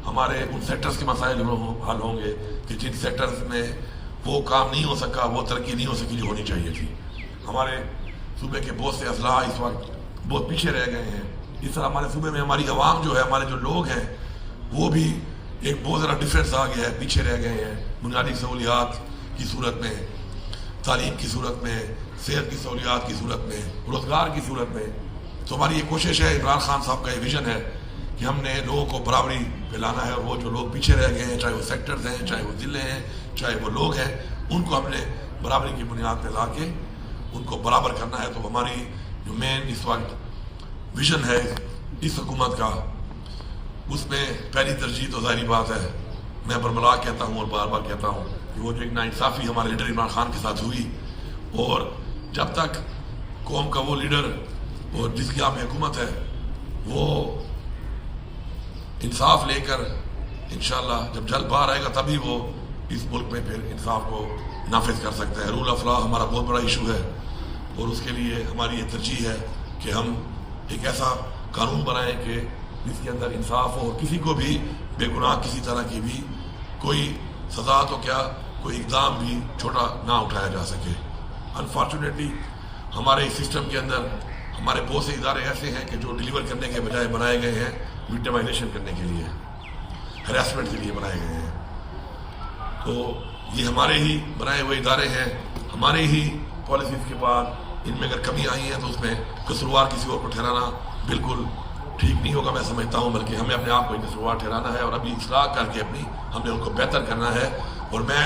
ہمارے ان سیکٹرز کے مسائل حل ہوں گے کہ جن سیکٹرز میں وہ کام نہیں ہو سکا، وہ ترقی نہیں ہو سکی جو ہونی چاہیے تھی. ہمارے صوبے کے بہت سے اضلاع اس وقت بہت پیچھے رہ گئے ہیں. اس طرح ہمارے صوبے میں ہماری عوام جو ہے، ہمارے جو لوگ ہیں، وہ بھی ایک بہت زیادہ ڈفرینس آ گیا ہے، پیچھے رہ گئے ہیں بنیادی سہولیات کی صورت میں، تعلیم کی صورت میں، صحت کی سہولیات کی صورت میں، روزگار کی صورت میں. تو ہماری یہ کوشش ہے، عمران خان صاحب کا یہ ویژن ہے کہ ہم نے لوگوں کو برابری پہ لانا ہے. اور وہ جو لوگ پیچھے رہ گئے ہیں، چاہے وہ سیکٹرز ہیں، چاہے وہ ضلع ہیں، چاہے وہ لوگ ہیں، ان کو ہم نے برابری کی بنیاد پہ لا کے ان کو برابر کرنا ہے. تو ہماری جو مین اس وقت ویژن ہے اس حکومت کا، اس میں پہلی ترجیح تو ظاہری بات ہے، میں برملا کہتا ہوں اور بار بار کہتا ہوں کہ وہ جو ایک ناانصافی ہمارے لیڈر عمران خان کے ساتھ ہوئی، اور جب تک قوم کا وہ لیڈر اور جس کی آپ میں حکومت ہے وہ انصاف لے کر انشاءاللہ جب جلد باہر آئے گا تبھی وہ اس ملک میں پھر انصاف کو نافذ کر سکتا ہے. رول آف لا ہمارا بہت بڑا ایشو ہے، اور اس کے لیے ہماری یہ ترجیح ہے کہ ہم ایک ایسا قانون بنائیں کہ جس کے اندر انصاف ہو، اور کسی کو بھی بے گناہ کسی طرح کی بھی کوئی سزا تو کیا کوئی اقدام بھی چھوٹا نہ اٹھایا جا سکے. انفارچونیٹلی ہمارے اس سسٹم کے اندر ہمارے بہت سے ادارے ایسے ہیں کہ جو ڈیلیور کرنے کے بجائے بنائے گئے ہیں وکٹمائزیشن کرنے کے لیے، ہراسمنٹ کے لیے بنائے گئے ہیں. تو یہ ہمارے ہی بنائے ہوئے ادارے ہیں، ہمارے ہی پالیسیز کے بعد ان میں اگر کمی آئی ہے تو اس میں قصوروار کسی اور کو ٹھہرانا بالکل ٹھیک نہیں ہوگا میں سمجھتا ہوں، بلکہ ہمیں اپنے آپ کو قصوروار ٹھہرانا ہے اور ابھی اصلاح کر کے ہم نے ان کو بہتر کرنا ہے. اور میں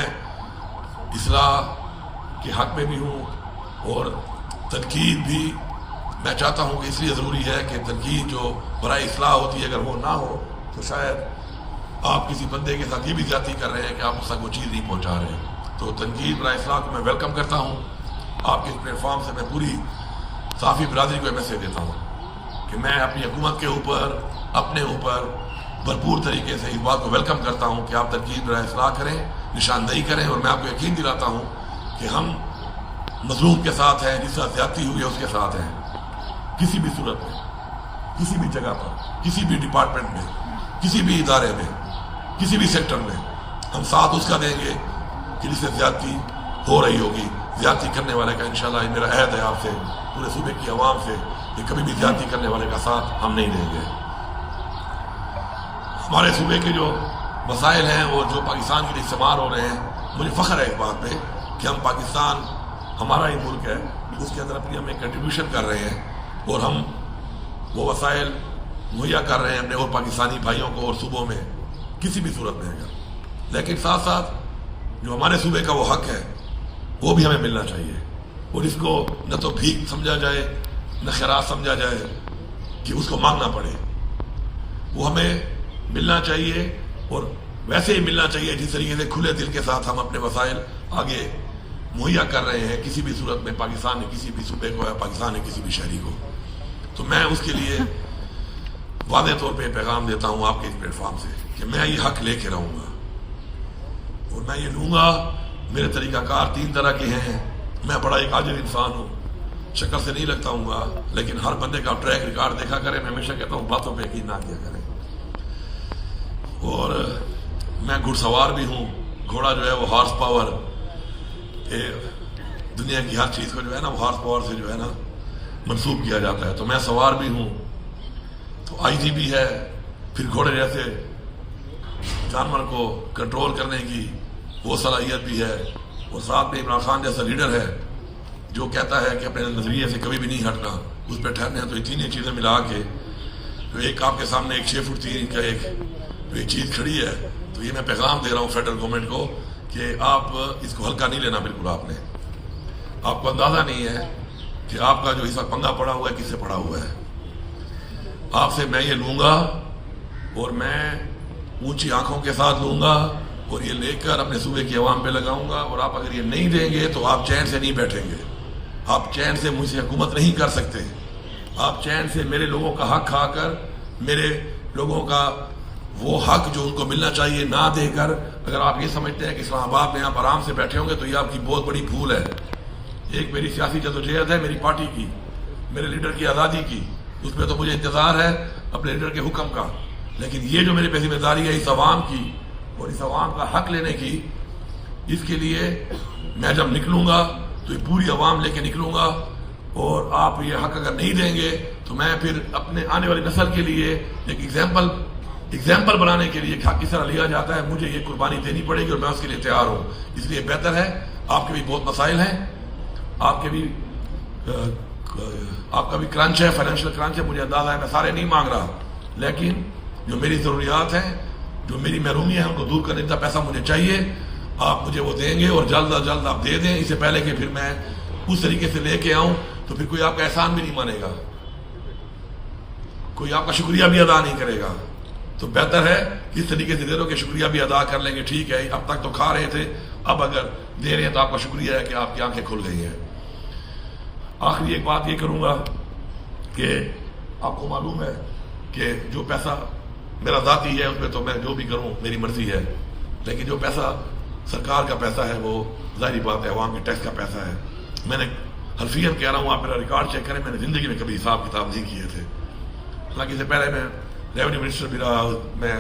اصلاح کے حق میں بھی ہوں، اور تنقید بھی میں چاہتا ہوں کہ اس لیے ضروری ہے کہ تنقید جو برائے اصلاح ہوتی ہے اگر وہ نہ ہو تو شاید آپ کسی بندے کے ساتھ یہ بھی زیادتی کر رہے ہیں کہ آپ اس تک وہ چیز نہیں پہنچا رہے ہیں. تو تنقید برائے اصلاح کو میں ویلکم کرتا ہوں. آپ کے اس پلیٹ فارم سے میں پوری صحافی برادری کو میسج دیتا ہوں کہ میں اپنی حکومت کے اوپر، اپنے اوپر بھرپور طریقے سے اس بات کو ویلکم کرتا ہوں کہ آپ تنقید برائے اصلاح کریں، نشاندہی کریں، اور میں آپ کو یقین دلاتا ہوں کہ ہم مظلوم کے ساتھ ہیں، جس طرح زیادتی ہوئی ہے اس کے ساتھ ہیں. کسی بھی صورت میں، کسی بھی جگہ پر، کسی بھی ڈپارٹمنٹ میں، کسی بھی ادارے میں، کسی بھی سیکٹر میں ہم ساتھ اس کا دیں گے کہ جس سے زیادتی ہو رہی ہوگی. زیادتی کرنے والے کا انشاءاللہ میرا عہد ہے آپ سے، پورے صوبے کی عوام سے، کہ کبھی بھی زیادتی کرنے والے کا ساتھ ہم نہیں دیں گے. ہمارے صوبے کے جو مسائل ہیں اور جو پاکستان کے لیے استعمال ہو رہے ہیں، مجھے فخر ہے اس بات پہ کہ ہم پاکستان ہمارا ہی ملک ہے، اس کے اندر اپنی ہم ایک کنٹریبیوشن کر رہے ہیں، اور ہم وہ وسائل مہیا کر رہے ہیں اپنے اور پاکستانی بھائیوں کو اور صوبوں میں کسی بھی صورت میں اگر. لیکن ساتھ ساتھ جو ہمارے صوبے کا وہ حق ہے وہ بھی ہمیں ملنا چاہیے، اور اس کو نہ تو بھیک سمجھا جائے نہ خیرات سمجھا جائے کہ اس کو مانگنا پڑے. وہ ہمیں ملنا چاہیے، اور ویسے ہی ملنا چاہیے جس طریقے سے کھلے دل کے ساتھ ہم اپنے وسائل آگے مہیا کر رہے ہیں کسی بھی صورت میں، پاکستان نے کسی بھی صوبے کو یا پاکستان نے کسی بھی شہری کو. تو میں اس کے لیے واضح طور پہ پیغام دیتا ہوں آپ کے اس پلیٹ فارم سے کہ میں یہ حق لے کے رہوں گا، اور میں یہ لوں گا. میرے طریقہ کار 3 طرح کے ہیں. میں بڑا ایک عاجز انسان ہوں، شکل سے نہیں لگتا ہوں گا، لیکن ہر بندے کا ٹریک ریکارڈ دیکھا کریں. میں ہمیشہ کہتا ہوں باتوں پہ یقین نہ کیا کریں. اور میں گھڑ سوار بھی ہوں. گھوڑا جو ہے وہ ہارس پاور، دنیا کی ہر چیز کو جو ہے نا وہ ہارس پاور سے جو ہے نا منسوب کیا جاتا ہے. تو میں سوار بھی ہوں، تو آئی جی بھی ہے، پھر گھوڑے جیسے جانور کو کنٹرول کرنے کی وہ صلاحیت بھی ہے، اور ساتھ میں عمران خان جیسا لیڈر ہے جو کہتا ہے کہ اپنے نظریے سے کبھی بھی نہیں ہٹنا، اس پہ ٹھہرنے ہیں. تو یہ تینوں چیزیں ملا کے جو ایک آپ کے سامنے ایک 6 فٹ 3 انچ کا ایک جو ایک چیز کھڑی ہے، تو یہ میں پیغام دے رہا ہوں فیڈرل گورنمنٹ کو کہ آپ اس کو ہلکا نہیں لینا. بالکل آپ کو اندازہ نہیں ہے کہ آپ کا جو اس وقت پنگا پڑا ہوا ہے کس سے پڑا ہوا ہے. آپ سے میں یہ لوں گا، اور میں اونچی آنکھوں کے ساتھ لوں گا، اور یہ لے کر اپنے صوبے کی عوام پہ لگاؤں گا. اور آپ اگر یہ نہیں دیں گے تو آپ چین سے نہیں بیٹھیں گے. آپ چین سے مجھ سے حکومت نہیں کر سکتے. آپ چین سے میرے لوگوں کا حق کھا کر، میرے لوگوں کا وہ حق جو ان کو ملنا چاہیے نہ دے کر اگر آپ یہ سمجھتے ہیں کہ اسلام آباد میں آپ آرام سے بیٹھے ہوں گے تو یہ آپ کی بہت بڑی بھول ہے. ایک میری سیاسی جدوجہد ہے میری پارٹی کی، میرے لیڈر کی آزادی کی، اس میں تو مجھے انتظار ہے اپنے لیڈر کے حکم کا. لیکن یہ جو میرے پہ ذمہ داری ہے اس عوام کی اور اس عوام کا حق لینے کی، اس کے لیے میں جب نکلوں گا تو یہ پوری عوام لے کے نکلوں گا، اور آپ یہ حق اگر نہیں دیں گے تو میں پھر اپنے آنے والی نسل کے لیے ایک ایگزامپل بنانے کے لیے حق کس طرح لیا جاتا ہے، مجھے یہ قربانی دینی پڑے گی اور میں اس کے لیے تیار ہوں۔ اس لیے بہتر ہے، آپ کے بھی بہت مسائل ہیں، آپ کا بھی کرنچ ہے، فائنینشیل کرنچ ہے، مجھے اندازہ ہے، میں سارے نہیں مانگ رہا، لیکن جو میری ضروریات ہیں، جو میری محرومی ہے، ان کو دور کرنے کا پیسہ مجھے چاہیے، آپ مجھے وہ دیں گے، اور جلد از جلد آپ دے دیں، اس سے پہلے کہ پھر میں اس طریقے سے لے کے آؤں تو پھر کوئی آپ کا احسان بھی نہیں مانے گا، کوئی آپ کا شکریہ بھی ادا نہیں کرے گا۔ تو بہتر ہے اس طریقے سے دے دو کہ شکریہ بھی ادا کر لیں گے، ٹھیک ہے اب تک تو کھا رہے تھے، اب اگر دے رہے ہیں تو آپ کا شکریہ ہے کہ آپ کی آنکھیں کھل گئی ہیں۔ آخری ایک بات یہ کروں گا کہ آپ کو معلوم ہے کہ جو پیسہ میرا ذاتی ہے اس میں تو میں جو بھی کروں میری مرضی ہے، لیکن جو پیسہ سرکار کا پیسہ ہے وہ ظاہری بات ہے عوام کے ٹیکس کا پیسہ ہے۔ میں نے حلفیاً کہہ رہا ہوں، آپ میرا ریکارڈ چیک کریں، میں نے زندگی میں کبھی حساب کتاب نہیں کیے تھے، حالانکہ اس سے پہلے میں ریونیو منسٹر بھی رہا، میں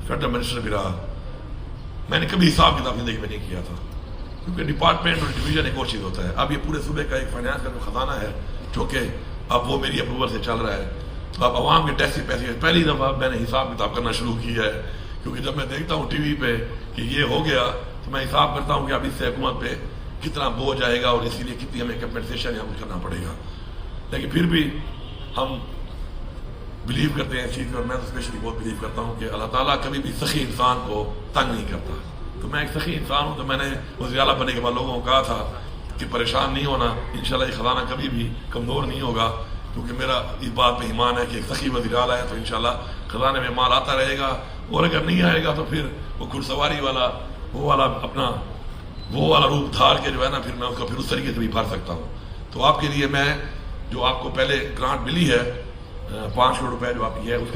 فیڈرل منسٹر بھی رہا، میں نے کبھی حساب کتاب زندگی میں نہیں کیا تھا، کیونکہ ڈپارٹمنٹ اور ڈویژن ایک اور چیز ہوتا ہے۔ اب یہ پورے صوبے کا ایک فائنانس کا جو خزانہ ہے، چونکہ اب وہ میری اپروول سے چل رہا ہے، تو اب عوام کے ٹیکس کے پیسے پہلی دفعہ میں نے حساب کتاب کرنا شروع کیا ہے، کیونکہ جب میں دیکھتا ہوں ٹی وی پہ کہ یہ ہو گیا تو میں حساب کرتا ہوں کہ اب اس سے حکومت پہ کتنا بوجھ آئے گا اور اسی لیے کتنی ہمیں کمپنسیشن یا کچھ کرنا پڑے گا، لیکن پھر بھی ہم بلیو کرتے ہیں اس چیز میں، اور میں اسپیشلی بہت بلیو کرتا ہوں کہ اللہ تعالیٰ کبھی بھی سخی انسان کو تنگ نہیں کرتا۔ تو میں ایک سخی انسان ہوں، تو میں نے وزیر اعلیٰ بننے کے بعد لوگوں کو کہا تھا کہ پریشان نہیں ہونا، انشاءاللہ یہ خزانہ کبھی بھی کمزور نہیں ہوگا، کیونکہ میرا اس بات پہ ایمان ہے کہ ایک سخی وزیر اعلیٰ ہے تو انشاءاللہ خزانے میں مال آتا رہے گا، اور اگر نہیں آئے گا تو پھر وہ گھڑ سواری والا وہ والا روپ دھار کے جو ہے نا، پھر میں اس کو پھر اس طریقے سے بھی بھر سکتا ہوں۔ تو آپ کے لیے میں جو آپ کو پہلے گرانٹ ملی ہے 5 کروڑ روپے جو آپ کی ہے، اس کا